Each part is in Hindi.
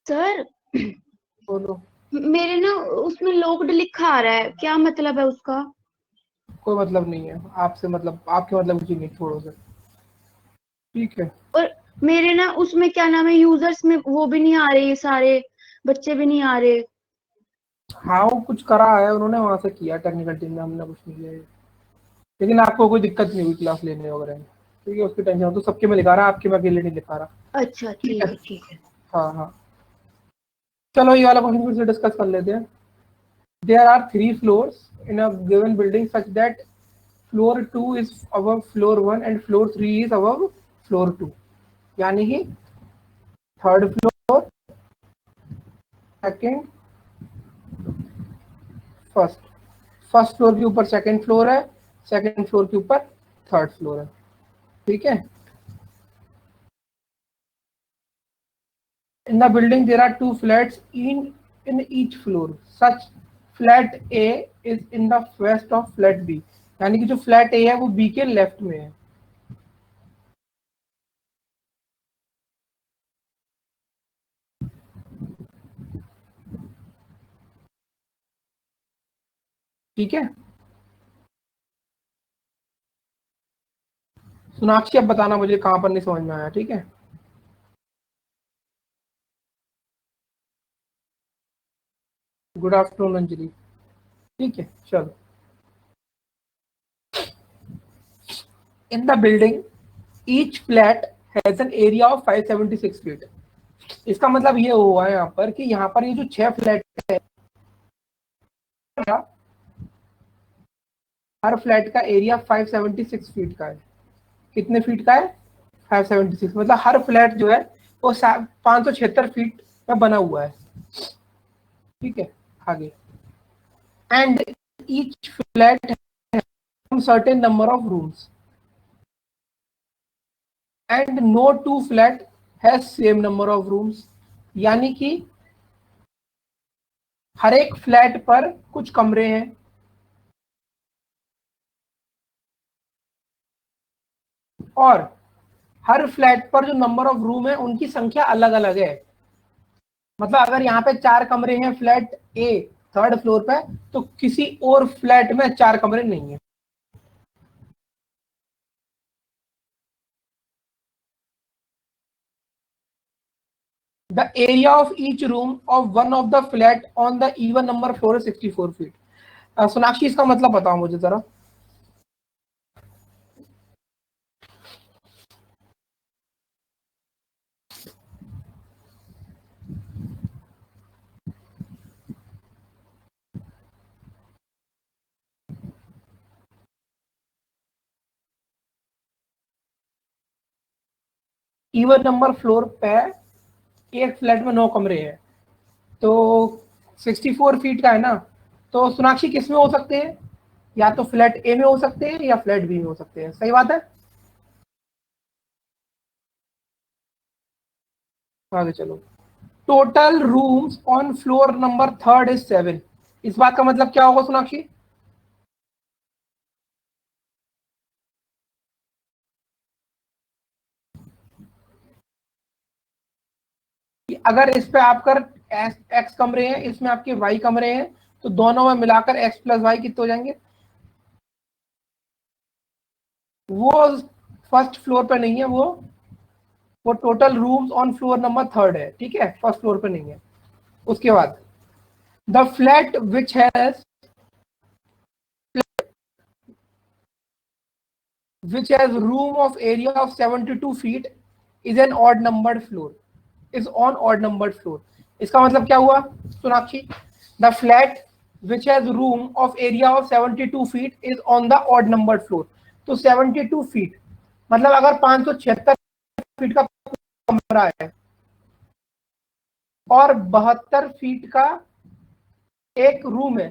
सर बोलो। मेरे ना उसमें लॉक्ड लिखा आ रहा है, क्या मतलब है उसका? कोई मतलब नहीं है आपसे, मतलब आपके मतलब की नहीं, छोड़ो सर। ठीक है। और मेरे ना उसमें क्या नाम है, यूजर्स में वो भी नहीं आ रहे, ये सारे बच्चे भी नहीं आ रहे। हाँ वो कुछ करा है उन्होंने, वहां से किया टेक्निकल टीम ने, हमने कुछ नहीं किया है। लेकिन आपको कोई दिक्कत नहीं हुई क्लास लेने वगैरह में, ठीक है, उसकी टेंशन हो तो सबके में लिखा रहा, आपके में अकेले नहीं लिखा रहा। अच्छा ठीक ठीक है। है ठीक है। हाँ हाँ। चलो ये वाला क्वेश्चन फिर से डिस्कस कर लेते हैं। There are 3 floors in a given building such that floor 2 is above floor 1 and floor 3 is above floor 2। यानी कि third floor, second, first, first floor के ऊपर सेकेंड फ्लोर है, सेकेंड फ्लोर के ऊपर थर्ड फ्लोर है। ठीक है। In the building there are 2 flats in each floor. Such flat A is in the west of flat B. यानी कि जो फ्लैट ए है वो बी के लेफ्ट में है। ठीक है। सोनाक्षी अब बताना मुझे कहां पर नहीं समझ में आया। ठीक है। Good afternoon Anjali. ठीक है चलो। In the building each flat has an area of 576 feet. इसका मतलब ये हुआ यहाँ पर कि यहाँ पर ये जो 6 फ्लैट है, हर फ्लैट का एरिया 576 फीट का है। कितने फीट का है? 576। मतलब हर फ्लैट जो है वो 576 फीट में बना हुआ है। ठीक है। आगे, and each flat has certain number of rooms and no 2 flat has same number of rooms. यानी कि हर एक फ्लैट पर कुछ कमरे हैं और हर फ्लैट पर जो नंबर ऑफ रूम है उनकी संख्या अलग अलग है। मतलब अगर यहाँ पे 4 कमरे हैं फ्लैट ए थर्ड फ्लोर पे, तो किसी और फ्लैट में 4 कमरे नहीं है। The area of each room of one of the flat on the even number floor is 64 feet. Sonakshi इसका मतलब बताओ मुझे जरा। इवन नंबर फ्लोर पे एक फ्लैट में 9 कमरे हैं, तो 64 फीट का है ना। तो सोनाक्षी किस में हो सकते हैं? या तो फ्लैट ए में हो सकते हैं या फ्लैट बी में हो सकते हैं। सही बात है। आगे चलो। Total rooms on floor number third is 7। इस बात का मतलब क्या होगा सोनाक्षी? कि अगर इस पे आपका एक्स कमरे हैं, इसमें आपके वाई कमरे हैं, तो दोनों में मिलाकर एक्स प्लस वाई कितने हो जाएंगे? वो फर्स्ट फ्लोर पे नहीं है, वो total rooms on floor number third है। ठीक है, फर्स्ट फ्लोर पे नहीं है। उसके बाद the flat which has room of area of 72 feet is an odd numbered floor, is on odd numbered floor। इसका मतलब क्या हुआ Sonakshi? The flat which has room of area of 72 feet is on the odd numbered floor। तो 72 फीट मतलब अगर 576 फीट का कमरा है और 72 फीट का एक रूम है,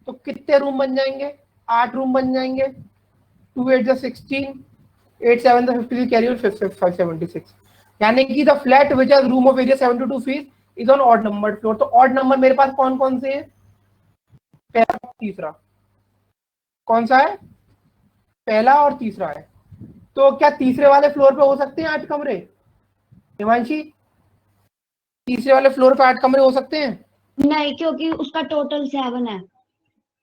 तो कितने रूम बन जाएंगे? 8 रूम बन जाएंगे। 2 8 16, 8 7 53, कैरी ऑन 576। यानी कि the flat which has room of area 72 feet is on odd number floor. तो ऑड नंबर मेरे पास कौन कौन से हैं? पहला तीसरा। कौन सा है? पहला और तीसरा है। तो क्या तीसरे वाले फ्लोर पे हो सकते हैं 8 कमरे? हिमांशी तीसरे वाले फ्लोर पे 8 कमरे हो सकते हैं? नहीं, क्योंकि उसका टोटल 7 है।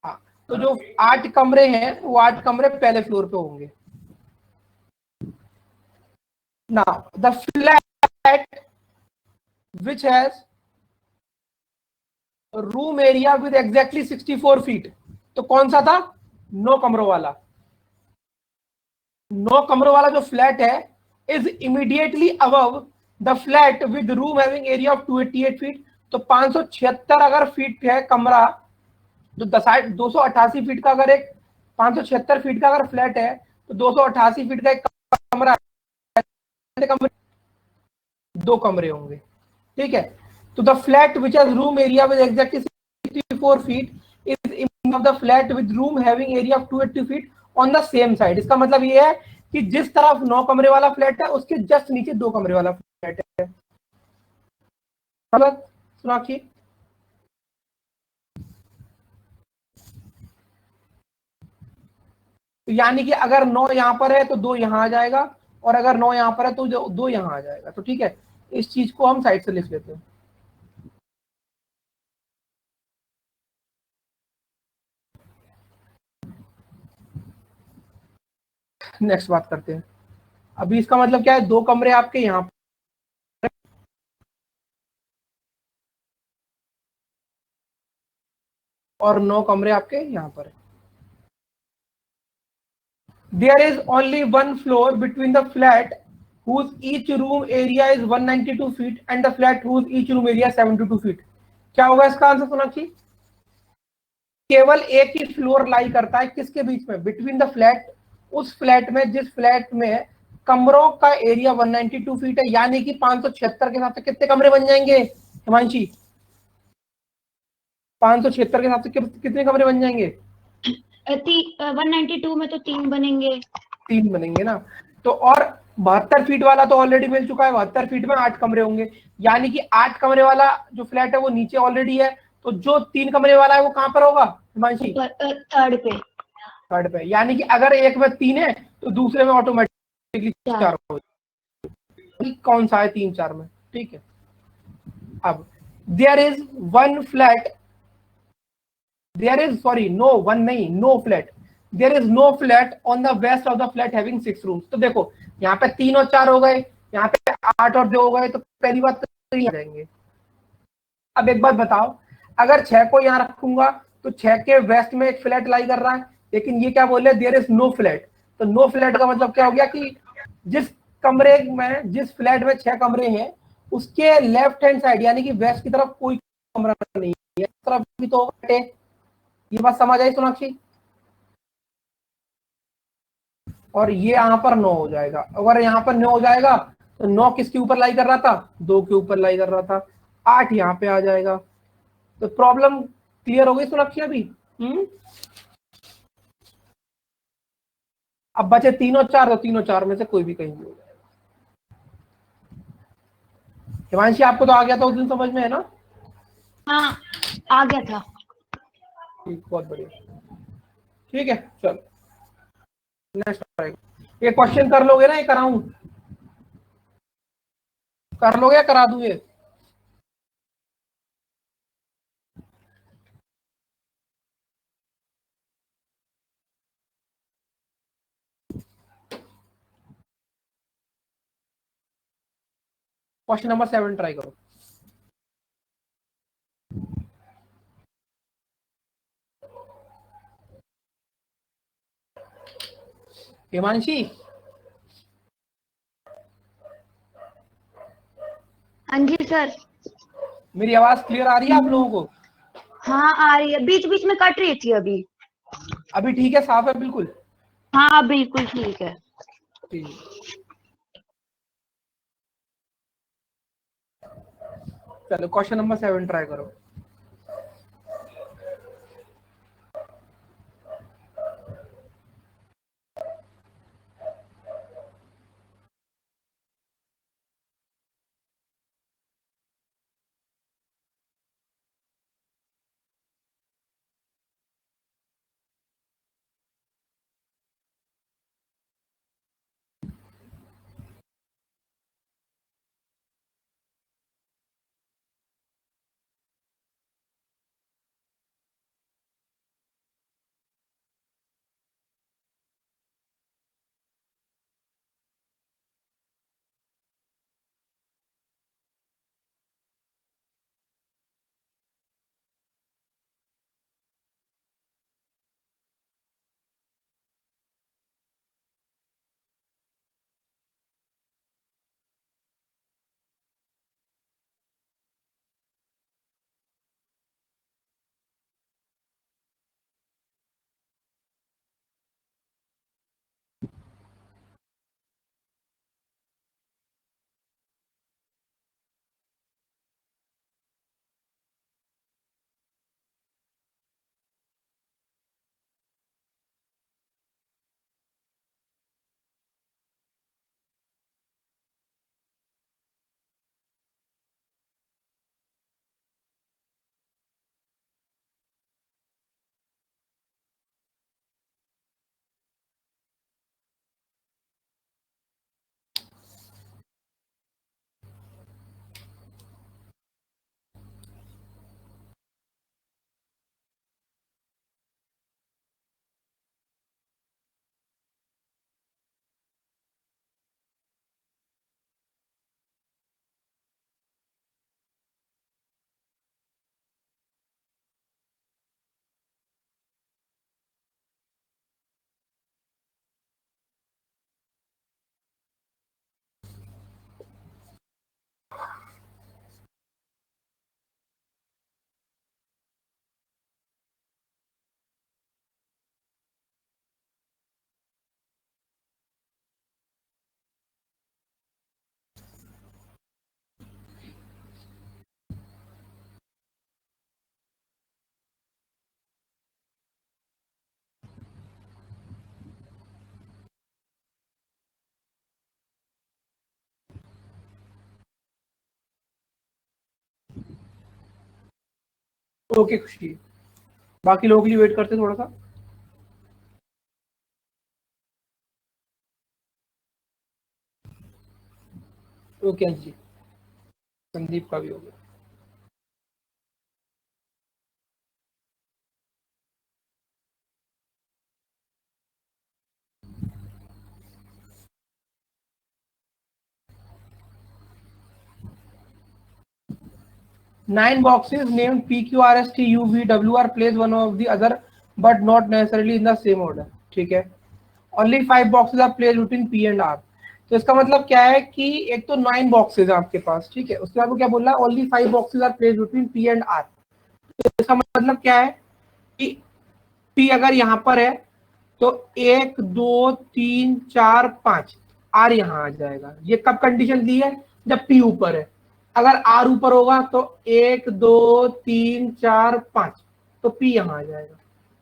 हाँ, तो जो 8 कमरे हैं वो 8 कमरे पहले फ्लोर पे होंगे। Now the flat which has room area with exactly 64 feet, तो कौन सा था? 9 कमरों वाला। 9 कमरों वाला जो फ्लैट है is immediately above the flat with room having area of 288 feet. तो 576 अगर फीट है कमरा, जो 288 फीट का अगर एक 576 फीट का अगर फ्लैट है, तो 288 फीट का एक कमरा, कमरे 2 कमरे होंगे। ठीक है, तो the flat which has room area with exactly 64 feet is in the flat with room having area of 280 feet on the same side. इसका मतलब ये है कि जिस तरफ 9 कमरे वाला फ्लैट है उसके जस्ट नीचे 2 कमरे वाला फ्लैट है। सुनाक्षी, तो यानी कि अगर 9 यहां पर है तो 2 यहां आ जाएगा, और अगर 9 यहां पर है तो 2 यहां आ जाएगा। तो ठीक है, इस चीज को हम साइड से लिख लेते हैं। नेक्स्ट बात करते हैं। अभी इसका मतलब क्या है? 2 कमरे आपके यहाँ और 9 कमरे आपके यहाँ पर है। There is only one floor between the flat whose each room area is 192 feet and the flat whose each room area is 72 feet. क्या होगा इसका आंसर सोनाक्षी? केवल एक ही फ्लोर लाई करता है किसके बीच में? बिटवीन द फ्लैट, उस फ्लैट में जिस फ्लैट में कमरों का एरिया 192 फीट है, यानी कि 576 के हिसाब से कितने कमरे बन जाएंगे हिमांशी? 576 के हिसाब से कितने कमरे बन जाएंगे? 192 में तो 3 बनेंगे। 3 बनेंगे ना। तो और 72 फीट वाला तो ऑलरेडी मिल चुका है, 72 फीट में 8 कमरे होंगे, यानी कि 8 कमरे वाला जो फ्लैट है वो नीचे ऑलरेडी है। तो जो 3 कमरे वाला है वो कहां पर होगा हिमांशी? थर्ड पे। थर्ड पे, यानी कि अगर एक में 3 है तो दूसरे में ऑटोमेटिकली 4 हो। कौन सा है 3 4 में? ठीक है, अब there is one flat, there is sorry no one नहीं, no flat, there is no flat on the west of the flat having 6 rooms. तो देखो यहाँ पे 3 और 4 हो गए, यहाँ पे 8 और 2 हो गए, तो पहली बात तो 3 आ जाएंगे। अब एक बात बताओ, अगर 6 को यहाँ रखूंगा तो 6 के वेस्ट में एक फ्लैट लाई कर रहा है, लेकिन ये क्या बोले? There is no flat. तो नो फ्लैट का मतलब क्या हो गया कि जिस कमरे में, जिस फ्लैट में 6 कमरे हैं उसके लेफ्ट हैंड साइड यानी कि वेस्ट की तरफ कोई कमरा नहीं है, इस तरफ भी तो है। ये बात समझ आई सोनाक्षी? और ये यहाँ पर 9 हो जाएगा। अगर यहाँ पर 9 हो जाएगा तो 9 किसके ऊपर लाई कर रहा था? 2 के ऊपर लाई कर रहा था। 8 यहाँ पे आ जाएगा। तो प्रॉब्लम क्लियर हो गई सोनाक्षी अभी? अब बचे 3 और 4, तो 3 और 4 में से कोई भी कहीं भी हो जाएगा। हिमांशी आपको तो आ गया था उस दिन, समझ में है ना? हाँ, आ गया था। ठीक, बहुत बढ़िया। ठीक है, चलो नेक्स्ट। ये क्वेश्चन कर लोगे ना? ये कराऊं? कर लोगे या करा दूं ये? क्वेश्चन नंबर 7 ट्राई करो। हिमांशी, हाँ जी सर। मेरी आवाज क्लियर आ रही है आप लोगों को? हाँ, आ रही है, बीच बीच में कट रही थी अभी। अभी ठीक है, साफ है बिल्कुल? हाँ, बिल्कुल ठीक है। ठीक, चलो क्वेश्चन नंबर 7 ट्राई करो। ओके खुशी, बाकी लोगों के लिए वेट करते हैं थोड़ा सा। ओके जी, संदीप का भी हो गया। Nine boxes named P, Q, R, S, T, U, V, W are placed one of the other but not necessarily in the same order. ठीक है। Only 5 boxes are placed between P and R. तो इसका मतलब क्या है कि एक तो 9 boxes है आपके पास, ठीक है। उसके बाद वो क्या बोल रहा है, only 5 boxes are placed between P and R. तो इसका मतलब क्या है कि P अगर यहाँ पर है तो 1 2 3 4 5 R यहाँ आ जाएगा। ये कब कंडीशन दी है, जब P ऊपर है। अगर R ऊपर होगा तो 1 2 3 4 5 तो P यहाँ आ जाएगा,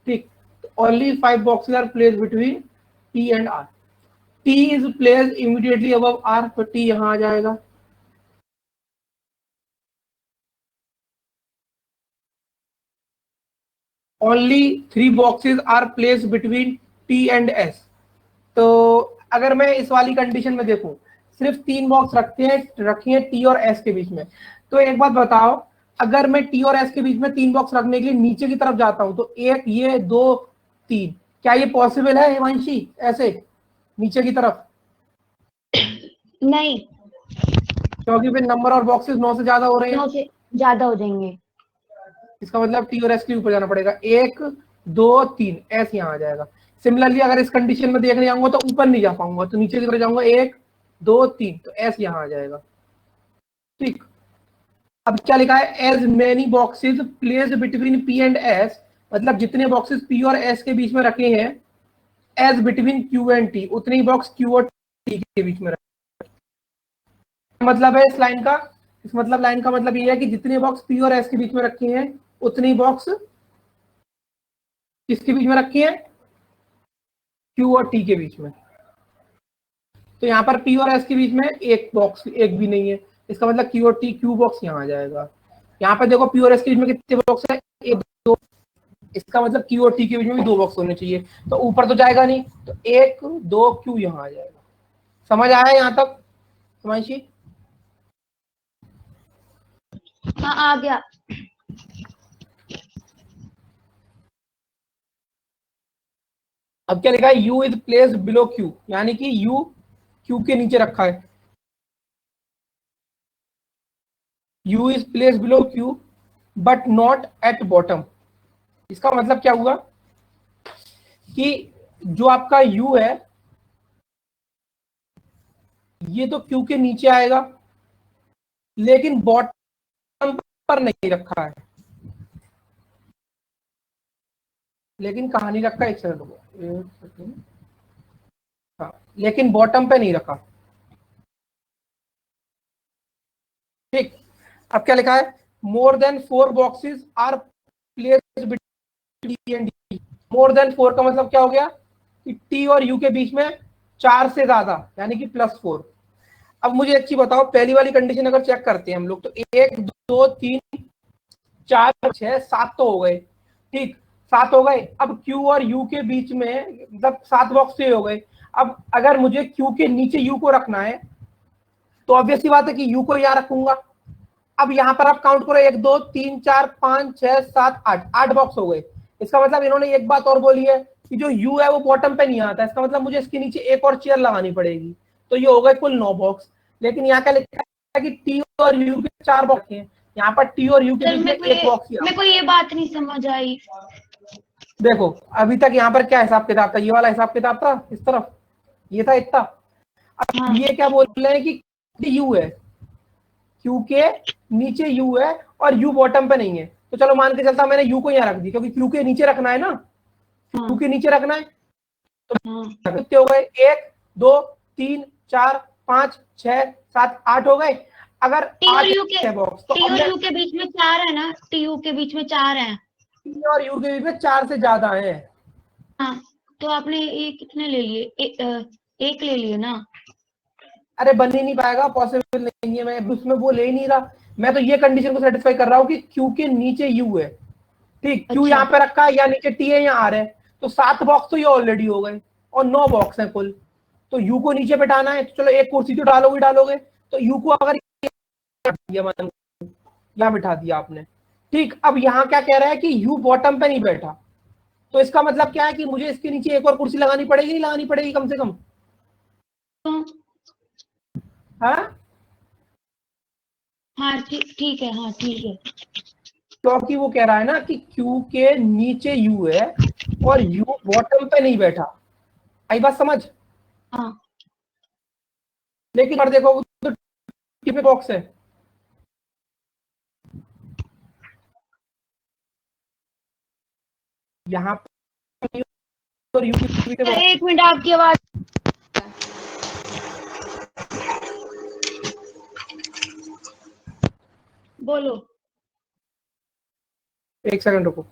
ठीक। Only 5 boxes are placed between P and R. T is placed immediately above R, तो T यहाँ आ जाएगा। Only 3 boxes are placed between T and S. तो अगर मैं इस वाली कंडीशन में देखूं, सिर्फ 3 बॉक्स रखी है T और S के बीच में, तो एक बात बताओ, अगर मैं T और S के बीच में 3 बॉक्स रखने के लिए नीचे की तरफ जाता हूं तो 1 ये 2 3, क्या ये पॉसिबल है हिमांशी ऐसे नीचे की तरफ? नहीं, क्योंकि फिर नंबर और बॉक्सेस 9 से ज्यादा हो रहे हैं। 9 से ज्यादा हो जाएंगे। इसका मतलब T और S के ऊपर जाना पड़ेगा। 1 2 3 S यहाँ आ जाएगा। सिमिलरली अगर इस कंडीशन में देखने जाऊंगा तो ऊपर नहीं जा पाऊंगा, तो नीचे की तरफ जाऊंगा 1 2 3, तो S यहाँ आ जाएगा, ठीक। अब क्या लिखा है, as many boxes placed between P and S, मतलब जितने बॉक्सेस P और S के बीच में रखे हैं, as between Q and T, उतने ही बॉक्स Q और T के बीच में रखे। मतलब है इस लाइन का, इस मतलब लाइन का मतलब ये है कि जितने बॉक्स P और S के बीच में रखे हैं उतने ही बॉक्स किसके बीच में रखे हैं, Q और T के बीच में। तो यहाँ पर P और S के बीच में एक बॉक्स, एक भी नहीं है, इसका मतलब Q और T, Q बॉक्स यहाँ आ जाएगा। यहाँ पर देखो P और S के बीच में कितने बॉक्स है, 1 2, इसका मतलब Q और T के बीच में भी 2 बॉक्स होने चाहिए, तो ऊपर तो जाएगा नहीं, तो 1 2 Q यहाँ आ जाएगा। समझ आया यहाँ तक हिमांशी? हाँ आ गया। अब क्या लिखा है, U is placed below Q, यानी कि U Q के नीचे रखा है। U is placed below Q but not at bottom. इसका मतलब क्या हुआ कि जो आपका U है ये तो Q के नीचे आएगा, लेकिन बॉटम पर नहीं रखा है। लेकिन कहाँ नहीं रखा, एक सेकंड, हाँ, लेकिन बॉटम पे नहीं रखा, ठीक। अब क्या लिखा है, more than 4 boxes are placed between T and D। More than 4 का मतलब क्या हो गया कि T और U के बीच में 4 से ज्यादा, यानी कि +4। अब मुझे एक चीज बताओ, पहली वाली कंडीशन अगर चेक करते हैं हम लोग, तो 1 2 3 4 6 7 तो हो गए, ठीक, 7 हो गए। अब Q और U के बीच में मतलब 7 बॉक्स से हो गए। अब अगर मुझे Q के नीचे U को रखना है तो ऑब्वियस सी बात है कि U को यहाँ रखूंगा। अब यहाँ पर आप काउंट करो, 1 2 3 4 5 6 7 8, 8 बॉक्स हो गए। इसका मतलब इन्होंने एक बात और बोली है कि जो U है वो बॉटम पे नहीं आता, इसका मतलब मुझे इसके नीचे एक और चेयर लगानी पड़ेगी, तो ये हो गए कुल 9 बॉक्स। लेकिन यहाँ क्या लिखा है कि T और U के 4 बॉक्स हैं, यहाँ पर T और U के बीच में एक बॉक्स ही। मेरे को ये बात नहीं समझ आई। देखो अभी तक यहाँ पर क्या हिसाब किताब था, ये वाला हिसाब किताब था, इस तरफ ये था इतना। अब हाँ। ये क्या बोल रहे हैं कि U है, Q के नीचे U है और U बॉटम पे नहीं है, तो चलो मान के चलता मैंने U को यहाँ रख दी, क्योंकि Q के नीचे रखना है ना, Q के नीचे रखना है। तो कितने हो गए, 1 2 3 4 5 6 7 8 हो गए। अगर T और 8 U के बॉक्स, तो T और U के बीच में 4 है ना, T U के बीच में 4 है। T और U के बीच में 4 से ज्यादा है। हाँ, तो आपने ये कितने ले लिए, एक ले लिए ना। अरे बन ही नहीं पाएगा, पॉसिबल नहीं है, मैं उसमें वो ले ही नहीं रहा। मैं तो ये कंडीशन को सेटिस्फाई कर रहा हूँ कि Q के नीचे U है, ठीक, क्यू अच्छा। यहाँ पे रखा है या नीचे टी है या आर है, तो 7 बॉक्स तो ये ऑलरेडी हो गए और 9 बॉक्स है कुल। तो यू को नीचे बैठाना है, तो चलो एक कुर्सी तो डालोगे, तो यू को अगर यहाँ बिठा दिया आपने। ठीक, अब यहाँ क्या कह रहा है कि यू बॉटम पे नहीं बैठा, तो इसका मतलब क्या है कि मुझे इसके नीचे एक और कुर्सी लगानी पड़ेगी, नहीं लगानी पड़ेगी कम से कम? हाँ, हाँ ठीक है, हाँ ठीक है। क्योंकि वो कह रहा है ना कि क्यू के नीचे यू है और यू बॉटम पे नहीं बैठा। आई बात समझ? हाँ लेकिन और देखो वो तो बॉक्स है, यहाँ पर और यू के बॉक्स है। एक मिनट, आपकी आवाज। बोलो। एक सेकंड रुको।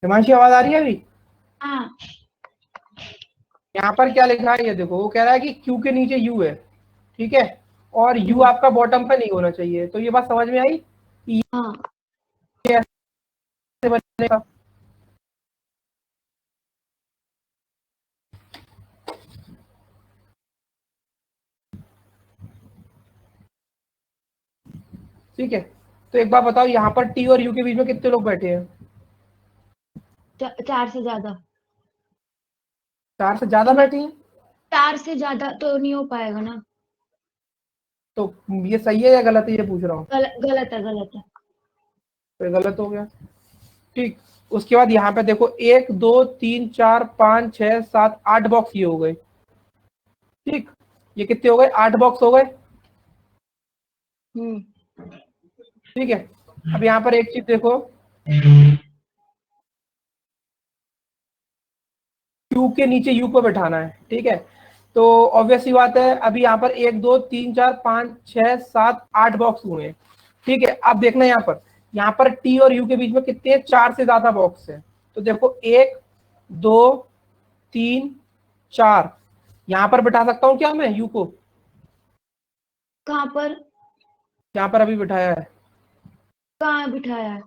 हिमांशी आवाज आ रही है अभी? हाँ यहाँ पर क्या लिखा है ये देखो, वो कह रहा है कि क्यू के नीचे यू है, ठीक है, और यू हम्म, आपका बॉटम पे नहीं होना चाहिए। तो ये बात समझ में आई कि हाँ ये ऐसे बनेगा। ठीक है, तो एक बार बताओ यहाँ पर टी और यू के बीच में कितने लोग बैठे हैं? 4 से ज्यादा। 4 से ज्यादा बैठे हैं। 4 से ज्यादा तो नहीं हो पाएगा ना। तो ये सही है या गलत है ये पूछ रहा हूँ? गलत है, गलत है। तो ये गलत हो गया। ठीक, उसके बाद यहाँ पे देखो 1 2 3 4 5 6 7 8 बॉक्स ये हो गए। ठीक, ये कितने हो गए? 8 बॉक्स हो गए। हम्म। ठीक है, अब यहाँ पर एक चीज देखो, क्यू के नीचे यू को बैठाना है, ठीक है, तो ऑब्वियस सी बात है, अभी यहाँ पर 1 2 3 4 5 6 7 8 बॉक्स हुए हैं। ठीक है, अब देखना यहाँ पर टी और यू के बीच में कितने हैं? 4 से ज्यादा बॉक्स है। तो देखो 1 2 3 4, यहाँ पर बैठा सकता हूँ क्या मैं यू को? कहाँ पर? यहाँ पर अभी बिठाया है। कहाँ बिठाया है?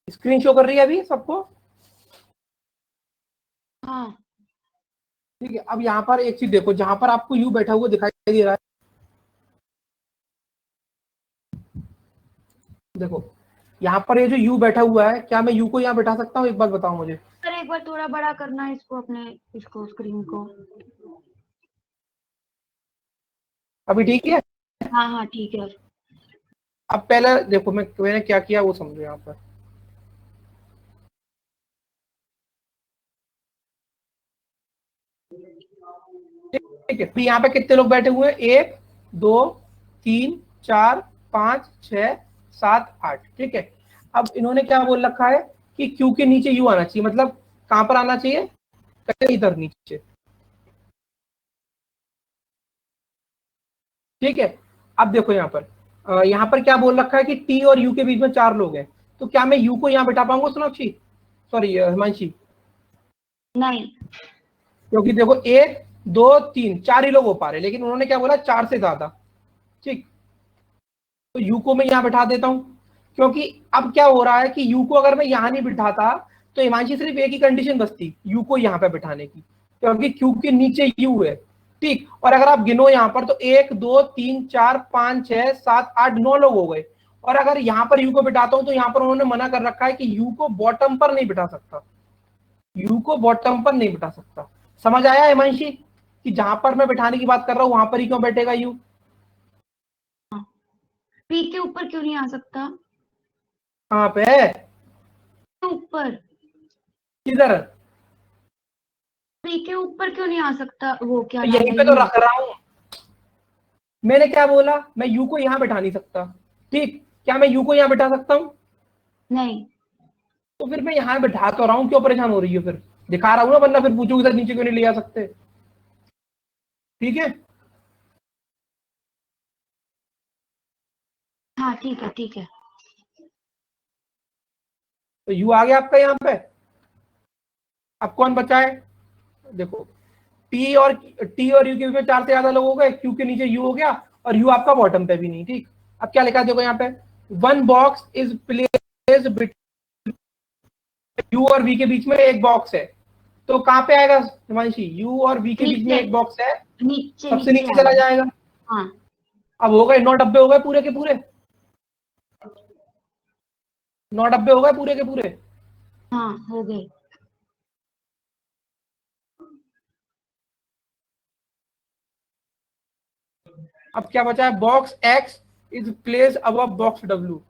स्क्रीन शो कर रही है अभी सबको? हाँ ठीक है, अब यहाँ पर एक चीज देखो, जहां पर आपको यू बैठा हुआ दिखाई दे रहा है, देखो यहाँ पर ये जो यू बैठा हुआ है, क्या मैं यू को यहाँ बैठा सकता हूँ? एक बात बताओ मुझे। सर, एक बार थोड़ा बड़ा करना है इसको, अपने इसको स्क्रीन को। अभी ठीक है? हाँ हाँ ठीक है। अब पहले देखो मैंने क्या किया वो समझो यहाँ पर। ठीक है, फिर यहाँ पे कितने लोग बैठे हुए हैं, 1 2 3 4 5 6 7 8। ठीक है, अब इन्होंने क्या बोल रखा है कि क्यू के नीचे यू आना चाहिए, मतलब कहां पर आना चाहिए, कहीं इधर नीचे। ठीक है, अब देखो यहाँ पर क्या बोल रखा है कि टी और यू के बीच में 4 लोग हैं, तो क्या मैं यू को यहाँ बैठा पाऊंगा सोनाक्षी, सॉरी हिमांशी? नहीं। क्योंकि देखो 1 2 3 4 ही लोग हो पा रहे, लेकिन उन्होंने क्या बोला 4 से ज्यादा। ठीक, तो यू को मैं यहाँ बैठा देता हूँ, क्योंकि अब क्या हो रहा है कि यू को अगर मैं यहाँ नहीं बिठाता तो हिमांशी सिर्फ एक ही कंडीशन बचती यू को यहाँ पे बिठाने की, क्योंकि क्यू के नीचे यू है। ठीक, और अगर आप गिनो यहाँ पर तो 1 2 3 4 5 6 7 8 9 लोग हो गए, और अगर यहाँ पर यू को बिठाता हूँ तो यहाँ पर उन्होंने मना कर रखा है कि यू को बॉटम पर नहीं बिठा सकता, यू को बॉटम पर नहीं बिठा सकता। समझ आया हिमांशी कि जहां पर मैं बिठाने की बात कर रहा हूँ वहां पर ही क्यों बैठेगा यू? पी के ऊपर क्यों नहीं आ सकता? कहाँ पे है? ऊपर। किधर? पी के ऊपर क्यों नहीं आ सकता? वो क्या तो नाम यहीं है, पे तो यू। रख रहा हूँ। मैंने क्या बोला, मैं यू को यहाँ बैठा नहीं सकता। ठीक, क्या मैं यू को यहाँ बैठा सकता हूँ? नहीं। तो फिर मैं यहाँ बैठा तो रहा हूँ, क्यों परेशान हो रही है? फिर दिखा रहा हूँ ना, वरना फिर पूछोगे सर नीचे क्यों नहीं ले आ सकते। ठीक है, हाँ ठीक है ठीक है। तो यू आ गया आपका यहाँ पे। अब कौन बचा है? देखो, टी और यू के बीच में 4 से ज्यादा लोग हो गए, क्यू के नीचे यू हो गया, और यू आपका बॉटम पे भी नहीं। ठीक, अब क्या लिखा है देखो यहाँ पे, 1 box is placed between you और वी के बीच में एक बॉक्स है। तो कहाँ पे आएगा हिमांशी, यू और वी के बीच में नीचे एक बॉक्स है, नीचे सबसे नीचे नीचे चला आएगा। जाएगा। हाँ। अब हो गए 9 डब्बे, हो गए पूरे के पूरे, 9 डब्बे हो गए पूरे के पूरे। हाँ हो गए। अब क्या बचा है, box x is place above box W.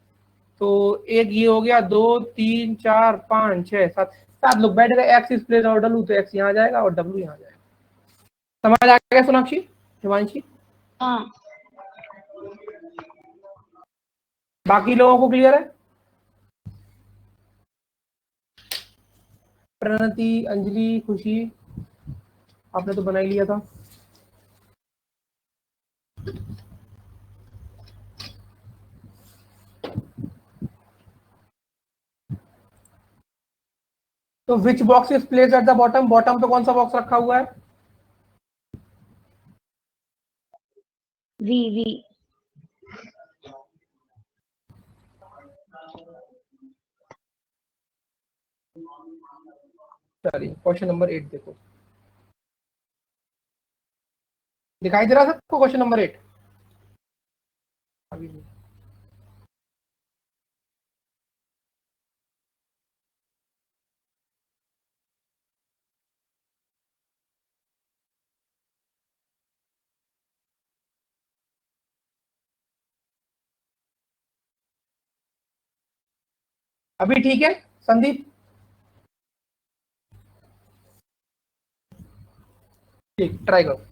तो एक ये हो गया, 2 3 4 5 6 7, 7 लोग बैठ गए, एक्स इज प्लेस और डब्ल्यू, तो एक्स यहाँ जाएगा और डब्ल्यू यहाँ जाएगा। समझ आ गया सोनाक्षी, हिमांशी? हाँ। बाकी लोगों को क्लियर है? प्रणति, अंजलि, खुशी, आपने तो बना ही लिया था। तो which box is place at the bottom, bottom पे कौन सा बॉक्स रखा हुआ है? V V. चलिए क्वेश्चन नंबर 8 देखो, दिखाई दे रहा है सबको क्वेश्चन नंबर 8? अभी अभी ठीक है संदीप? ठीक, ट्राई करो।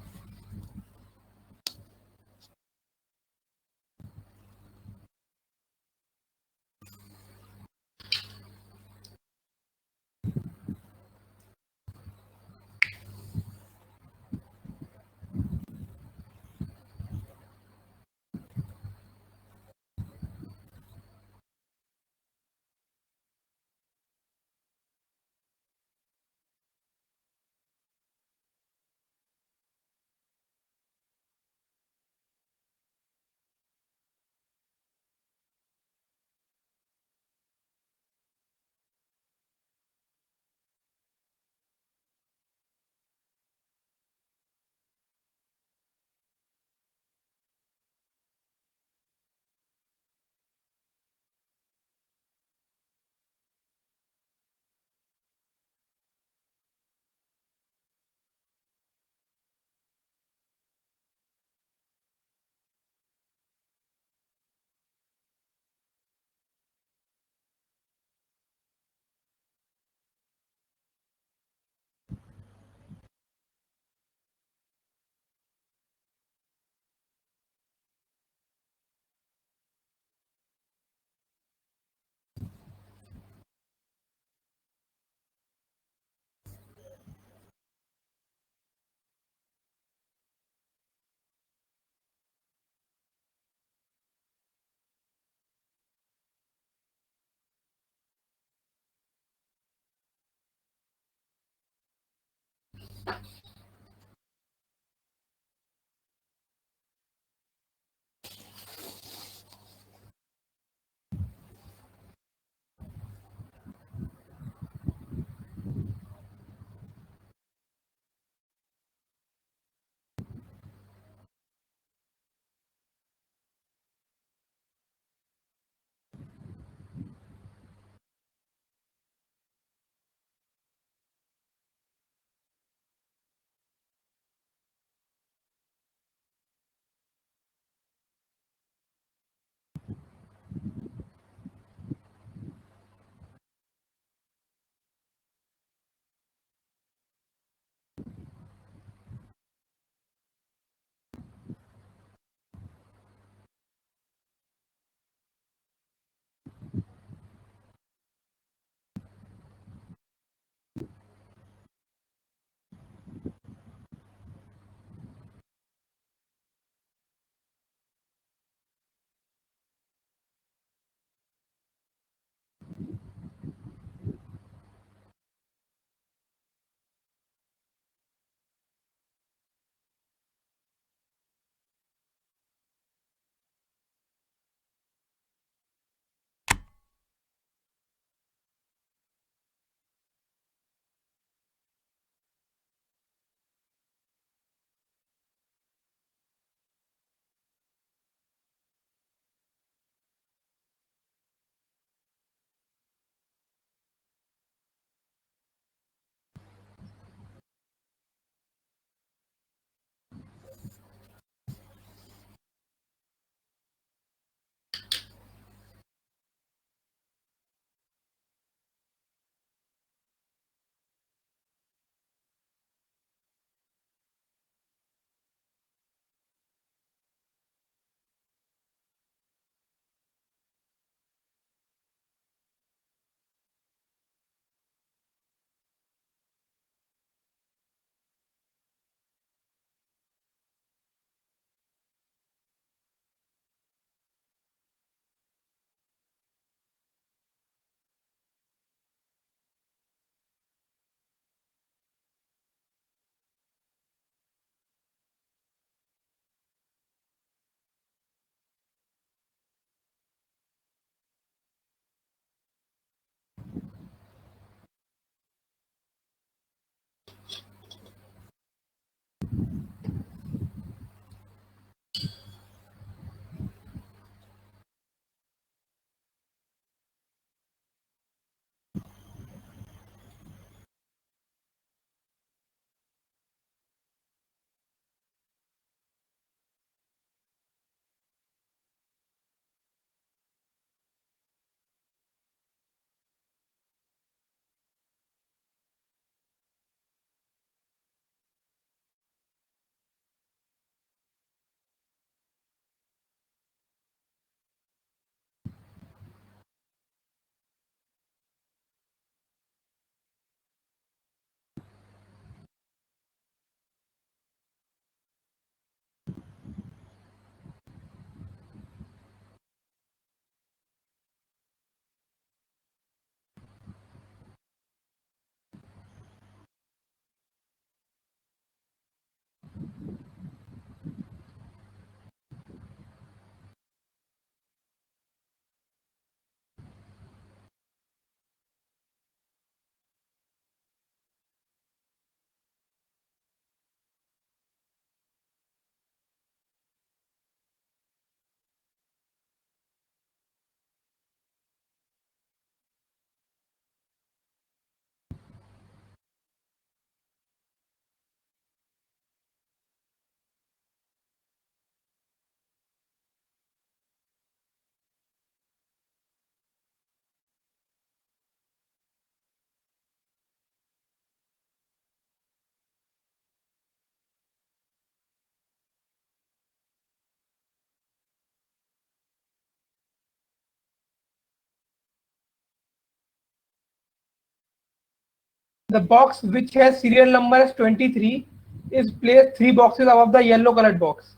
The box which has serial number as 23 is placed 3 boxes above the yellow colored box.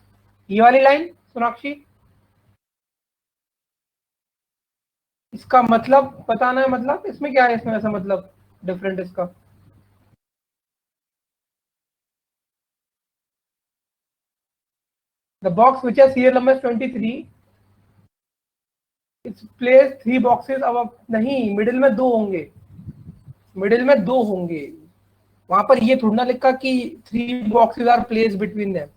ये वाली लाइन सोनाक्षी, इसका मतलब बताना है, मतलब इसमें क्या है, इसमें ऐसा मतलब डिफरेंट इसका the box which has serial number 23 its place 3 boxes अब नहीं, मिडिल में 2 होंगे, मिडिल में 2 होंगे। वहां पर ये थोड़ा ना लिखा कि 3 boxes are place between them.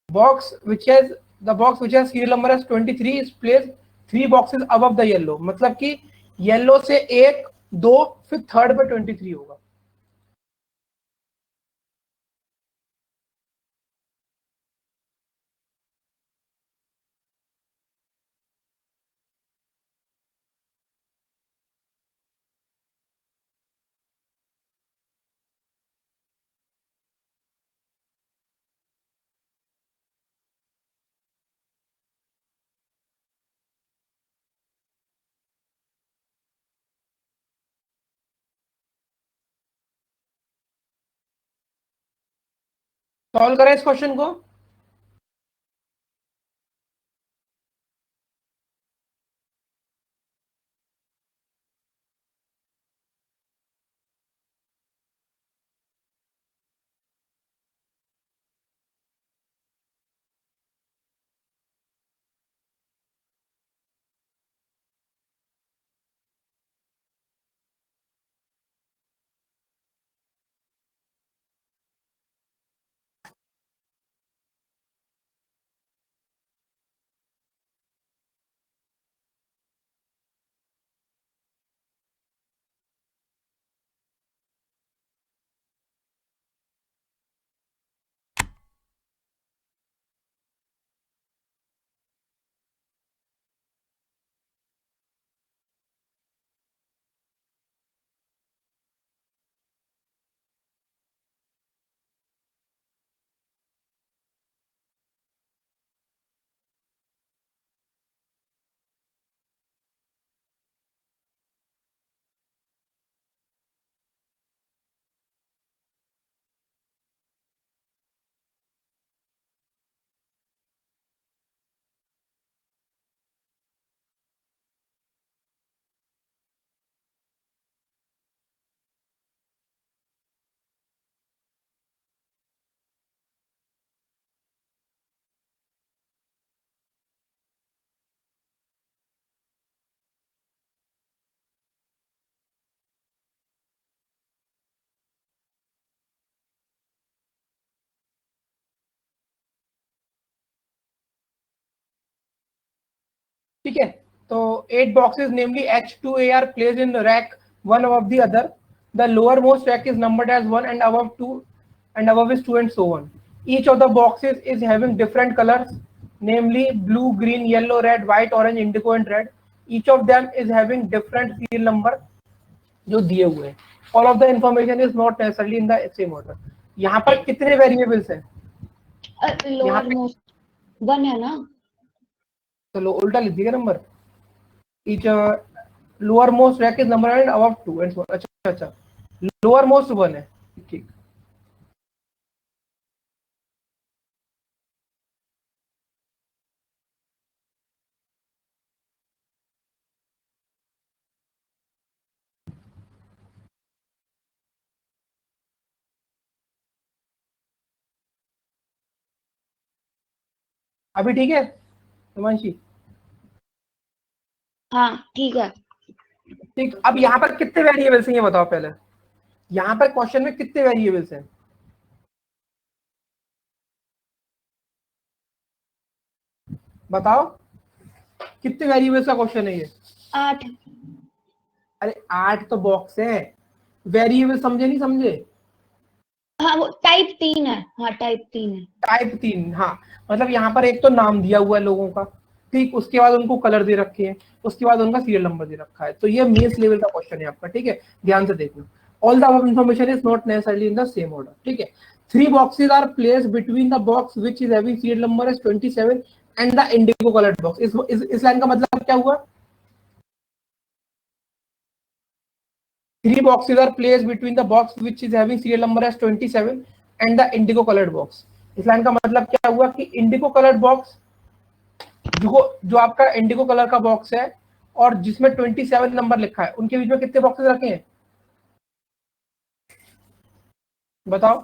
Box which has the box which has serial number as 23 is place 3 boxes above the yellow, मतलब कि येलो से 1 2 फिर थर्ड पे 23 होगा। सॉल्व करें इस क्वेश्चन को। ठीक है, तो 8 boxes namely H2A are placed in rack one above the other. The lowermost rack is numbered as 1 and above 2 and above is 2 and so on. Each of the boxes is having different colors, namely blue, green, yellow, red, white, orange, indigo and red. Each of them is having different serial number जो दिए हुए हैं. All of the information is not necessarily in the same order. यहाँ पर कितने वेरिएबल्स हैं? लोअर मोस्ट 1 है ना, चलो उल्टा लिख दिया number. each lower most rack is number and above 2 and so on. अच्छा अच्छा, लोअर मोस्ट 1 है, ठीक। अभी ठीक है हिमांशी? हाँ ठीक है। ठीक, अब यहाँ पर कितने वेरिएबल्स हैं ये बताओ पहले। यहाँ पर क्वेश्चन में कितने वेरिएबल्स हैं? बताओ कितने वेरिएबल्स का क्वेश्चन है ये? 8। अरे 8 तो बॉक्स है, वेरिएबल समझे नहीं समझे? हाँ वो टाइप 3 है, हाँ टाइप 3 है। टाइप 3, हाँ, मतलब यहाँ पर एक तो नाम दिया हुआ है लोगों का, ठीक, उसके बाद उनको कलर दे रखे हैं, उसके बाद उनका सीरियल नंबर दे रखा है। तो ये मेंस लेवल का क्वेश्चन है आपका, ठीक है, ध्यान से देखना। All the above information is not necessarily in the same order, ठीक है। 3 boxes are placed between the box which is having serial number as 27 and the indigo coloured box. इस लाइन का मतलब क्या हुआ? 3 boxes are placed between the box which is having serial number as 27 and the indigo colored box. इस लाइन का मतलब क्या हुआ कि इंडिगो कलर्ड बॉक्स जो आपका इंडिगो कलर का बॉक्स है और जिसमें 27 नंबर लिखा है, उनके बीच में कितने बॉक्सेस रखे हैं बताओ?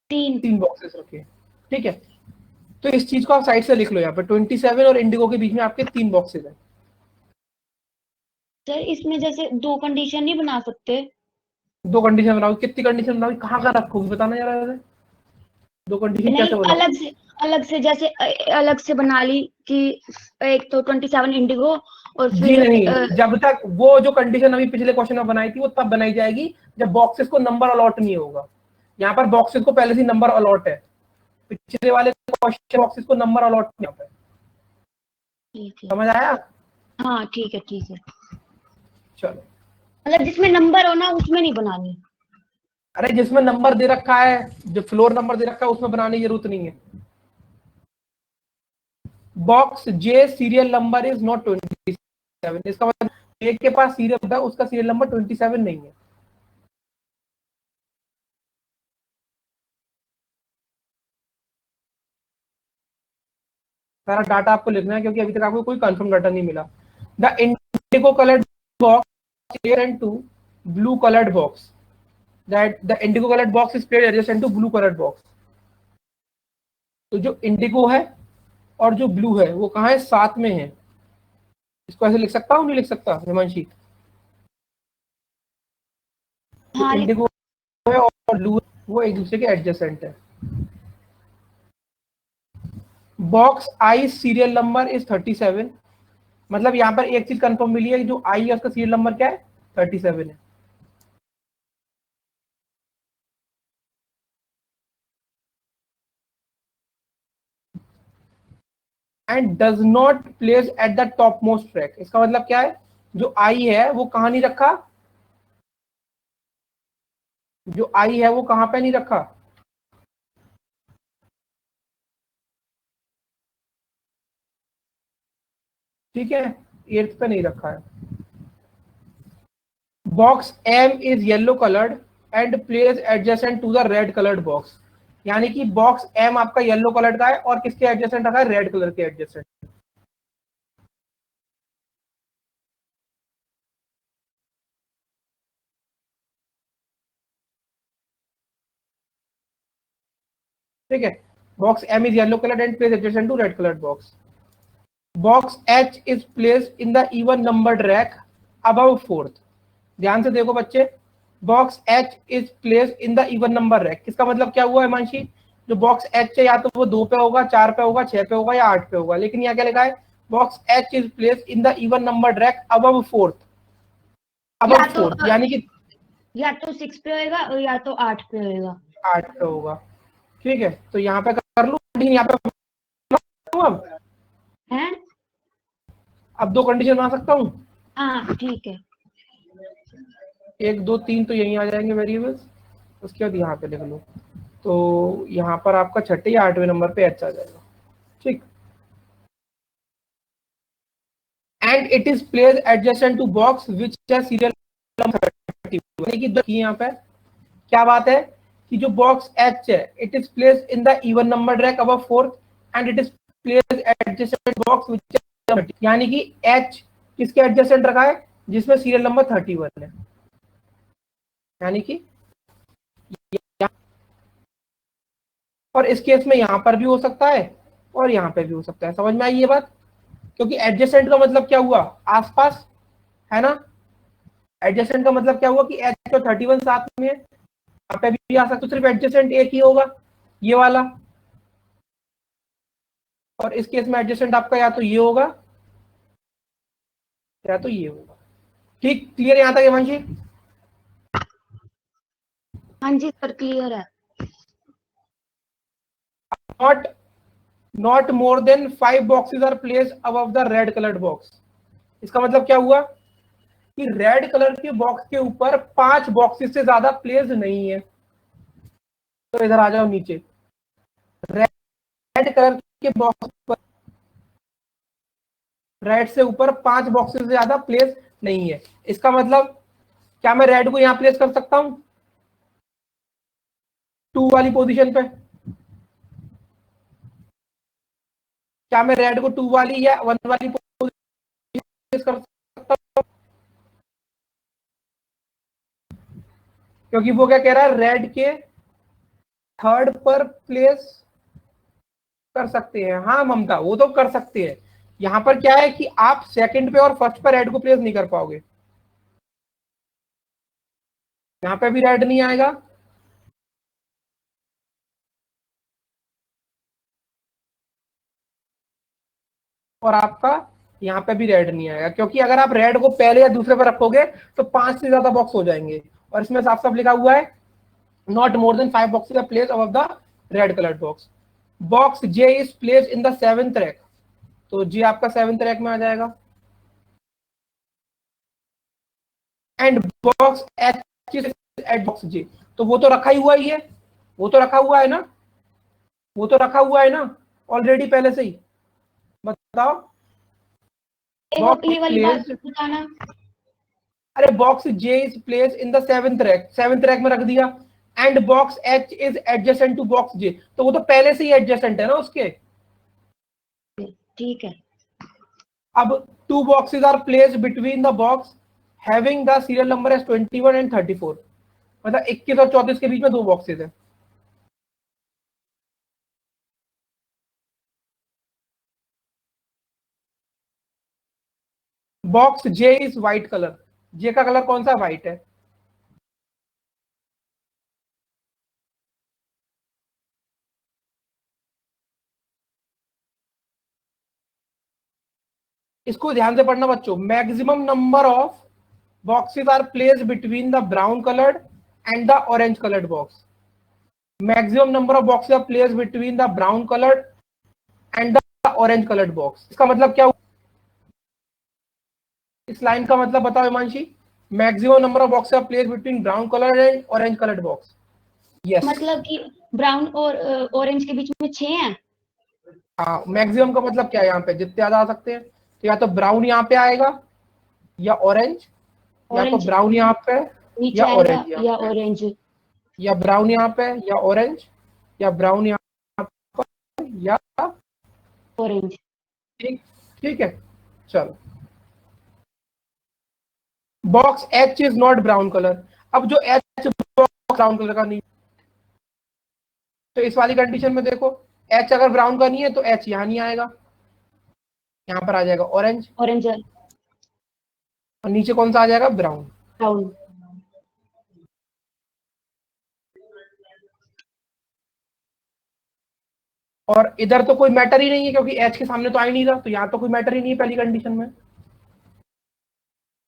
3। 3 बॉक्सेस रखे हैं, ठीक है। तो इस चीज को आप साइड से लिख लो, यहाँ पे 27 और इंडिगो के बीच में आपके 3 बॉक्सेस हैं। सर इसमें जैसे 2 कंडीशन नहीं बना सकते? 2 कंडीशन बनाओ, कितनी कंडीशन बनाओ, कहाँ कहाँ रखोगे बताना जरा मुझे। 2 कंडीशन नहीं, कैसे बनाओ? अलग से जैसे अलग से बना ली कि एक तो 27 इंडिगो और जी फिर नहीं, जब तक वो जो कंडीशन अभी पिछले क्वेश्चन में बनाई थी वो तब बनाई जाएगी जब बॉक्सेस को नंबर अलॉट नहीं होगा। यहाँ पर बॉक्सेस को पहले से नंबर अलॉट है, पिछले वाले क्वेश्चन बॉक्सेस को नंबर अलॉट नहीं होता है। ठीक है। समझ आया? हाँ ठीक है ठीक है। चलो, मतलब जिसमें नंबर हो ना उसमें नहीं बनानी। अरे जिसमें नंबर दे रखा है, जो फ्लोर नंबर दे रखा है उसमें बनाने की जरूरत नहीं है। Box J serial number is not 27, इसका मतलब जे के पास सीरियल होता है, उसका सीरियल नंबर 27 नहीं है। सारा डाटा आपको लिखना है क्योंकि अभी तक आपको कोई कंफर्म डाटा नहीं मिला। The indigo coloured box and two blue coloured box, that the indigo coloured box is placed adjacent to blue coloured box. तो जो इंडिगो है और जो ब्लू है वो कहाँ है, साथ में है। इसको ऐसे लिख सकता हूँ, नहीं लिख सकता हिमांशी? जो हाँ इंडिगो है और ब्लू वो एक दूसरे के एडजेसेंट है। Box I serial number is 37, मतलब यहाँ पर एक चीज कंफर्म मिली है कि जो आई है उसका सीरियल नंबर क्या है, 37 है। And does not place at the top most track, इसका मतलब क्या है, जो आई है वो कहाँ नहीं रखा, जो आई है वो कहाँ पे नहीं रखा, ठीक है, 8th पे नहीं रखा है। Box M is yellow coloured and place adjacent to the red coloured box, यानी कि बॉक्स एम आपका येलो कलर का है और किसके एडजेसेंट रखा है, रेड कलर के एडजेसेंट। ठीक है, box M is yellow coloured and place adjacent to red coloured box. Box H is placed in the even numbered rack above 4th, ध्यान से देखो बच्चे, box H is placed in the even number rack, इसका मतलब क्या हुआ हिमांशी, जो बॉक्स एच है या तो वो 2 पे होगा, 4 पे होगा, 6 पे होगा या 8 पे होगा, लेकिन यहाँ क्या लिखा है, box H is placed in the even number rack above 4th, above या तो 4th यानी कि 6 पे होएगा और या तो 8 पे होएगा। 8 पे होगा। ठीक है, तो यहाँ पे कर लूँ, यहाँ पे हैं? अब 2 कंडीशन बना सकता हूँ, हाँ ठीक है। 1 2 3 तो यहीं आ जाएंगे वेरिएबल्स, उसके बाद यहाँ पे लिख लो, तो यहाँ पर आपका 6 या 8वें नंबर पे एच आ जाएगा। ठीक, and it is place adjacent to box which है सीरियल नंबर 30, यानी कि यहाँ पे क्या बात है कि जो बॉक्स एच है it is place in the even number rack above 4th and it is place adjacent box which है 30, यानी कि एच किसके एडजेसेंट रखा है, जिसमें सीरियल नंबर 31 है, यानी कि, और इस केस में यहाँ पर भी हो सकता है और यहाँ पे भी हो सकता है। समझ में आई ये बात? क्योंकि एडजेसेंट का मतलब क्या हुआ, आसपास, है ना। एडजेसेंट का मतलब क्या हुआ कि एच और 31 साथ में है, यहाँ पे भी आ सकता, तो सिर्फ एडजेसेंट एक ही होगा, ये वाला, और इस केस में एडजेसेंट आपका या तो ये होगा या तो ये होगा। ठीक, क्लियर यहाँ तक हिमांशी? हाँ जी सर क्लियर है। Not not more than 5 boxes are place above the red coloured box, इसका मतलब क्या हुआ कि रेड कलर के बॉक्स के ऊपर 5 बॉक्सेस से ज्यादा प्लेस नहीं है। तो इधर आ जाओ नीचे, रेड कलर के बॉक्स पर, रेड से ऊपर 5 बॉक्सेस से ज्यादा प्लेस नहीं है, इसका मतलब क्या मैं रेड को यहां प्लेस कर सकता हूं 2 वाली पोजीशन पे, क्या मैं रेड को 2 वाली या 1 वाली पोजीशन प्लेस कर सकता हूं, क्योंकि वो क्या कह रहा है, रेड के 3rd पर प्लेस कर सकते हैं, हाँ ममता वो तो कर सकते हैं। यहाँ पर क्या है कि आप सेकंड पे और फर्स्ट पर रेड को प्लेस नहीं कर पाओगे, यहाँ पे भी रेड नहीं आएगा, और आपका यहाँ पे भी रेड नहीं आएगा, क्योंकि अगर आप रेड को पहले या दूसरे पर रखोगे तो 5 से ज्यादा बॉक्स हो जाएंगे, और इसमें साफ साफ लिखा हुआ है not more than 5 boxes are place above the red coloured box. Box J is place in the 7th rack, तो जी आपका 7th रैक में आ जाएगा। And box H is at box J, तो वो तो रखा ही हुआ ही है, वो तो रखा हुआ है ना, वो तो रखा हुआ है ना ऑलरेडी पहले से ही। बताओ ये वाली बात बताना। अरे box J is place in the 7th rack, 7th rack में रख दिया। And box H is adjacent to box J, तो वो तो पहले से ही एडजेसेंट है ना उसके। ठीक है। अब 2 boxes are placed between the box having the serial number as 21 and 34, मतलब 21 और 34 के बीच में 2 बॉक्सेस है। Box J is white colour, J का कलर कौन सा व्हाइट है। इसको ध्यान से पढ़ना बच्चों, maximum number of boxes are placed between the brown coloured and the orange coloured box. Maximum number of boxes are placed between the brown coloured and the orange coloured box. इसका मतलब क्या हुआ, इस लाइन का मतलब बताओ Himanshi. Maximum number of boxes are placed between brown coloured and orange coloured box. Yes, मतलब कि ब्राउन और ऑरेंज के बीच में 6 हैं। हाँ मैक्सिमम का मतलब क्या है, यहाँ पे जितने ज्यादा आ सकते हैं, तो या तो ब्राउन यहाँ पे आएगा या ऑरेंज, या तो ऑरेंज ब्राउन यहाँ पे नीचे या आएगा ऑरेंज यहाँ या पे, ऑरेंज। या ब्राउन यहाँ पे या ऑरेंज, या ब्राउन यहाँ पर या ऑरेंज। ठीक, ठीक है चलो। Box H is not brown colour, अब जो एच बॉक्स ब्राउन कलर का नहीं, तो इस वाली कंडीशन में देखो एच अगर ब्राउन का नहीं है तो एच यहाँ नहीं आएगा, यहाँ पर आ जाएगा ऑरेंज, ऑरेंज और नीचे कौन सा आ जाएगा ब्राउन। ब्राउन। और इधर तो कोई मैटर ही नहीं है क्योंकि एच के सामने तो आ ही नहीं रहा, तो यहाँ तो कोई मैटर ही नहीं है पहली कंडीशन में।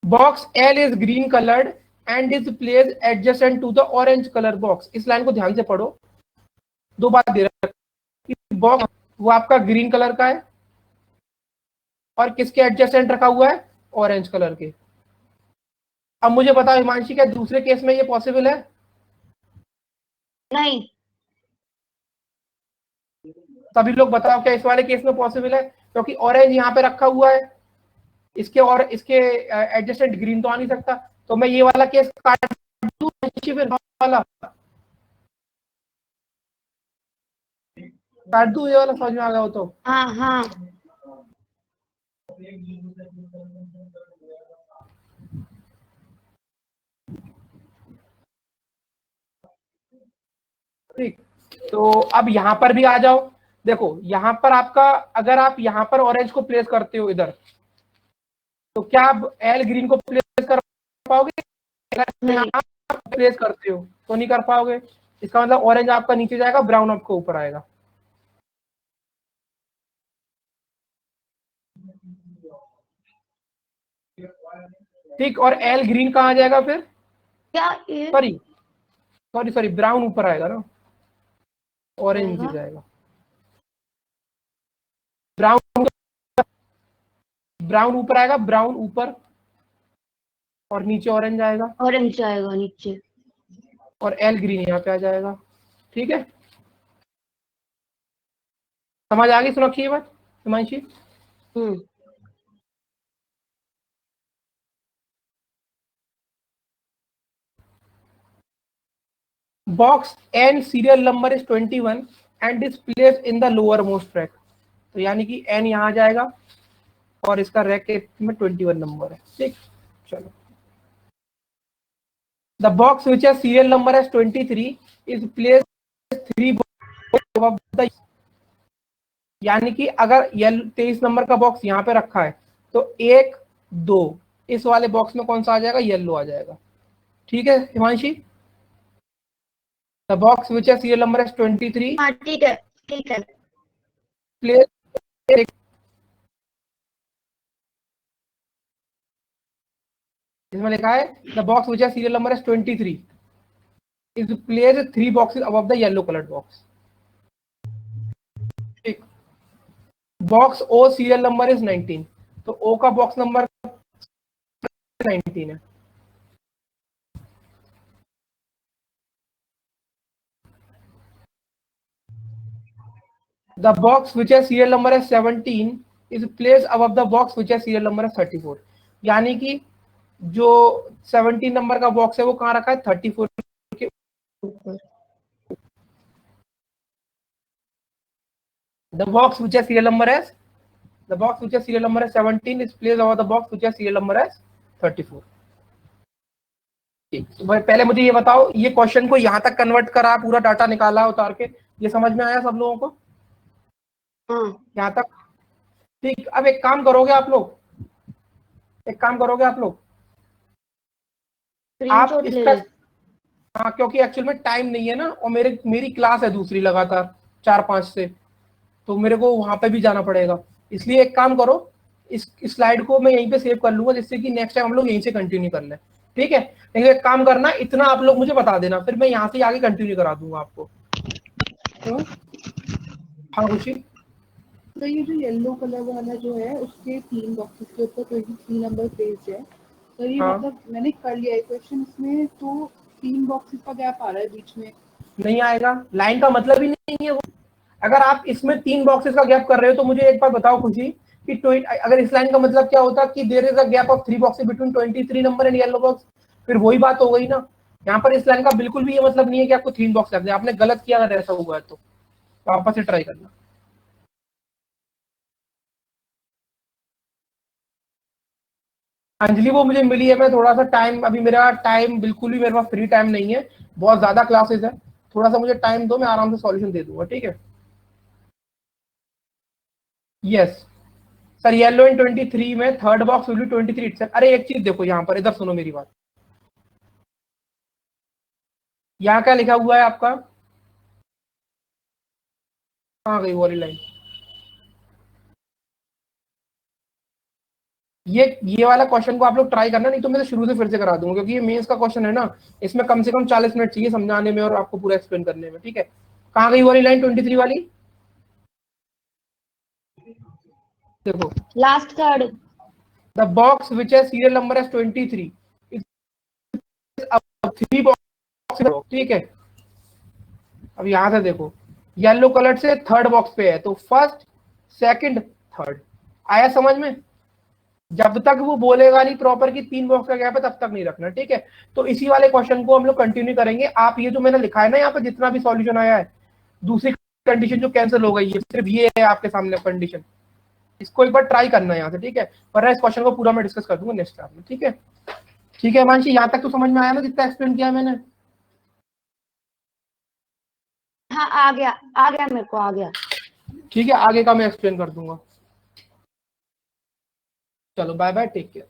Box L is green coloured and is place adjacent to the orange colour box. इस लाइन को ध्यान से पढ़ो, 2 बात दे रहा है, बॉक्स वो आपका ग्रीन कलर का है और किसके एडजेसेंट रखा हुआ है, ऑरेंज कलर के। अब मुझे बताओ हिमांशी, क्या दूसरे केस में ये पॉसिबल है। नहीं। सभी लोग बताओ क्या इस वाले केस में पॉसिबल है, क्योंकि ऑरेंज यहाँ पे रखा हुआ है, इसके और इसके एडजेसेंट ग्रीन तो आ नहीं सकता, तो मैं ये वाला केस काट दूं, फिर वाला काट दूं, ये वाला समझ में आ गया हो तो। हाँ हाँ। ठीक, तो अब यहाँ पर भी आ जाओ। देखो यहाँ पर आपका, अगर आप यहाँ पर ऑरेंज को प्लेस करते हो इधर, तो क्या आप एल ग्रीन को प्लेस कर पाओगे, अगर यहाँ प्लेस करते हो तो नहीं कर पाओगे। इसका मतलब ऑरेंज आपका नीचे जाएगा, ब्राउन आपका ऊपर आएगा। ठीक, और एल ग्रीन कहाँ आ जाएगा फिर, क्या सॉरी सॉरी सॉरी ब्राउन ऊपर आएगा ना, ऑरेंज नीचे जाएगा। ब्राउन, ब्राउन ऊपर आएगा, ब्राउन ऊपर, और नीचे ऑरेंज आएगा, ऑरेंज आएगा नीचे, और एल ग्रीन यहाँ पे आ जाएगा। ठीक है, समझ आ गई, सुनो ये बात Himanshi. Box N serial number is 21 and is place in the lowermost rack, तो यानी कि एन यहाँ आ जाएगा और इसका रैक में 21 नंबर है। ठीक, चलो। द बॉक्स विच है serial number as 23 is place 3 above the, यानी कि अगर 23 नंबर का बॉक्स यहाँ पे रखा है तो 1 2 इस वाले बॉक्स में कौन सा आ जाएगा, येलो आ जाएगा। ठीक है हिमांशी, द बॉक्स विच है सीरियल नंबर है 23 हाँ ठीक है ठीक है। प्लेस, इसमें लिखा है द बॉक्स विच है सीरियल नंबर है 23 is place 3 boxes above the yellow coloured box. ठीक, box O serial number is 19, तो ओ का बॉक्स नंबर 19 है। द बॉक्स विच है सीरियल नंबर है 17 is place above the box which है सीरियल नंबर है 34, यानी कि जो 17 नंबर का बॉक्स है वो कहाँ रखा है, 34 के ऊपर। द बॉक्स विच है सीरियल नंबर है the box which has serial number है 17 is placed over the box which has serial number है 34। ठीक, तो भाई पहले मुझे ये बताओ, ये क्वेश्चन को यहाँ तक कन्वर्ट करा, पूरा डाटा निकाला उतार के, ये समझ में आया सब लोगों को हाँ यहाँ तक? ठीक, अब एक काम करोगे आप लोग, एक काम करोगे आप लोग, आप स्क्रीनशॉट ले इसका, ले। हाँ क्योंकि एक्चुअल में टाइम नहीं है ना, और मेरी क्लास है दूसरी लगातार 4-5 से, तो मेरे को वहां पे भी जाना पड़ेगा। इसलिए एक काम करो, इस स्लाइड को मैं यहीं पे सेव कर लूंगा, जिससे कि नेक्स्ट टाइम हम लोग यहीं से कंटिन्यू कर लें। ठीक है, लेकिन एक काम करना, इतना आप लोग मुझे बता देना, फिर मैं यहाँ से आगे कंटिन्यू करा दूंगा आपको। तो हाँ खुशी, तो ये जो येलो कलर वाला जो है उसके 3 बॉक्सेस के ऊपर 23 नंबर पेज है, तो ये हाँ मतलब मैंने कर लिया है क्वेश्चन, इसमें तो 3 बॉक्सेस का गैप आ रहा है बीच में। नहीं आएगा, लाइन का मतलब ही नहीं है वो। अगर आप इसमें 3 बॉक्सेस का गैप कर रहे हो तो मुझे एक बार बताओ खुशी कि अगर इस लाइन का मतलब क्या होता कि there is a gap of 3 boxes between 23 number and yellow box, फिर वही बात हो गई ना। यहाँ पर इस लाइन का बिल्कुल भी ये मतलब नहीं है कि आपको 3 बॉक्स लगते हैं, आपने गलत किया अगर ऐसा हुआ है तो वापस से ट्राई करना। अंजलि वो मुझे मिली है, मैं थोड़ा सा टाइम, अभी मेरा टाइम बिल्कुल भी मेरे पास फ्री टाइम नहीं है, बहुत ज्यादा क्लासेस है, थोड़ा सा मुझे टाइम दो, मैं आराम से सॉल्यूशन दे दूंगा। ठीक है, यस सर, येलो इन 23 में third box will be 23 itself. अरे एक चीज देखो यहाँ पर, इधर सुनो मेरी बात, यहाँ क्या लिखा हुआ है आपका, कहाँ गई वो वाली लाइन, ये वाला क्वेश्चन को आप लोग ट्राई करना, नहीं तो मैं तो शुरू से फिर से करा दूंगा, क्योंकि ये मेंस का क्वेश्चन है ना, इसमें कम से कम 40 मिनट चाहिए समझाने में और आपको पूरा एक्सप्लेन करने में। ठीक है, कहाँ गई वाली लाइन 23 वाली, देखो, last third. The box which है सीरियल नंबर है 23 3 बॉक्स। ठीक है, अब यहां से देखो, येलो कलर से थर्ड बॉक्स पे है, तो फर्स्ट सेकंड थर्ड, आया समझ में? जब तक वो बोलेगा नहीं प्रॉपर कि 3 बॉक्स का गैप है, तब तक नहीं रखना। ठीक है, तो इसी वाले क्वेश्चन को हम लोग कंटिन्यू करेंगे। आप ये जो मैंने लिखा है ना यहाँ पे, जितना भी सॉल्यूशन आया है, दूसरी कंडीशन जो कैंसिल हो गई है, सिर्फ ये है आपके सामने कंडीशन, इसको एक बार ट्राई करना है यहाँ से। ठीक है, पर इस क्वेश्चन को पूरा मैं डिस्कस कर दूंगा नेक्स्ट क्लास में। ठीक है, ठीक है हिमांशी, यहाँ तक तो समझ में आया ना जितना एक्सप्लेन किया मैंने? हाँ आ गया मेरे को आ गया। ठीक है, आगे का मैं एक्सप्लेन कर दूंगा। चलो बाय बाय, टेक केयर।